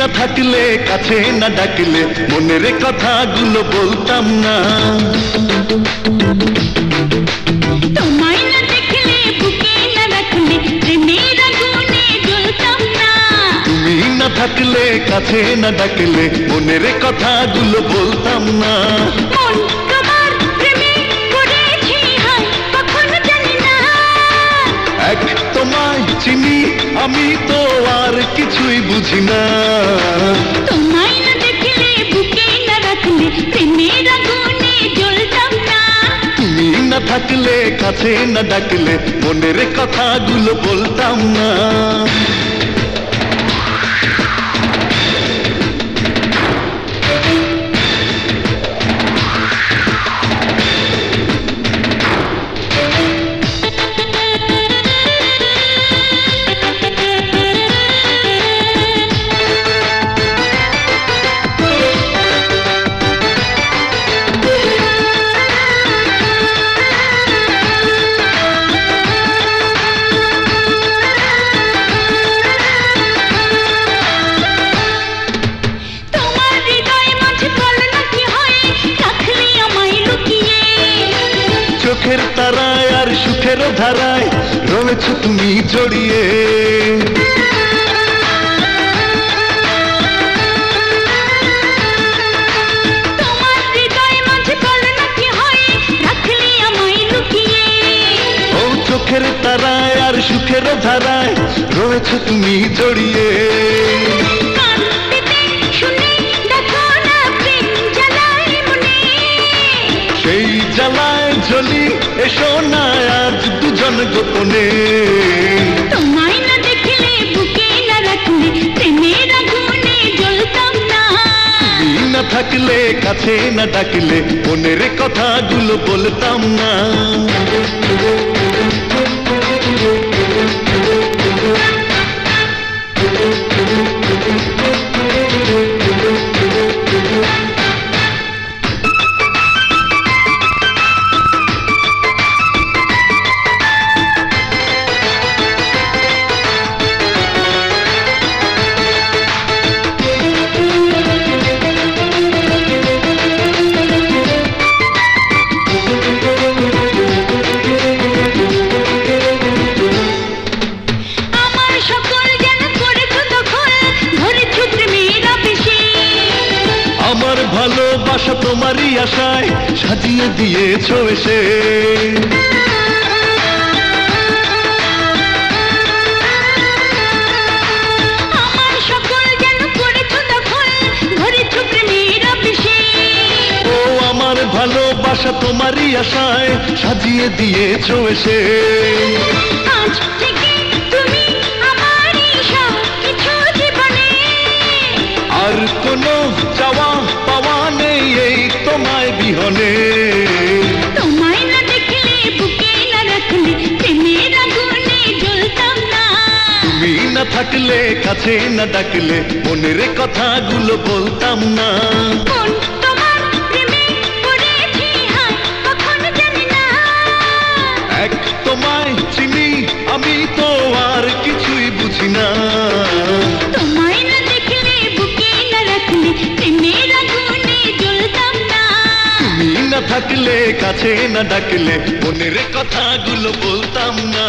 না থাকলে কাছে না ডাকলে মনের কথাগুলো বলতাম না। তোমায় না দেখলে বুকে না রাখলে প্রেমের আগুনে জ্বলতাম না। তুমি না থাকলে কাছে না ডাকলে মনের কথাগুলো বলতাম না। মন তোমার প্রেমে পড়েছে হায় কখনো জানি না। এক তোমায় চিনি আমি তো আর কিছুই বুঝি না। তোমায় না দেখলে বুকে না রাখলে প্রেমের আগুনে জ্বলতাম না। তুমি না থাকলে কাছে না ডাকলে মনের কথাগুলো বলতাম না। চোখের তারায় আর সুখের ধারায় রয়েছ তুমি জড়িয়ে। তোমার হৃদয় মাঝে বলো না কি হয় রাখলি আমায় লুকিয়ে। ও চোখের তারায় আর সুখের ধারায় রয়েছ তুমি জড়িয়ে। কান পেতে শুনে দেখো না প্রেম জ্বালায় মনে। সেই জ্বালায় জ্বলি এসো না আজ দুজন গোপনে। তোমায় না দেখলে বুকে না রাখলে প্রেমের আগুনে জ্বলতাম না। তুমি না থাকলে কাছে না ডাকলে মনের কথাগুলো বলতাম না। আমার ভালোবাসা তোমারই আশায় সাজিয়ে দিয়েছো এসে। আমার সকল যেন করেছো দখল ধরেছো প্রেমের আবেশে। ও আমার ভালোবাসা তোমারই আশায় সাজিয়ে দিয়েছো এসে। আজ থেকে তুমি আমারই সব কিছু জীবনে। আর কোনো চাওয়া পাওয়া নেই এই তোমায় বিহনে। তোমায় না দেখলে বুকে না রাখলে প্রেমের আগুনে জ্বলতাম না। তুমি না থাকলে কাছে না ডাকলে মনের কথাগুলো বলতাম না। মন তোমার প্রেমে পড়েছে হায় কখনো জানি না। এক তোমায় চিনি আমি তো আর কিছুই বুঝি না। তোমায় না দেখলে বুকে না রাখলে প্রেমের আগুনে জ্বলতাম না। তুমি না থাকলে কাছে না ডাকলে মনের কথাগুলো বলতাম না।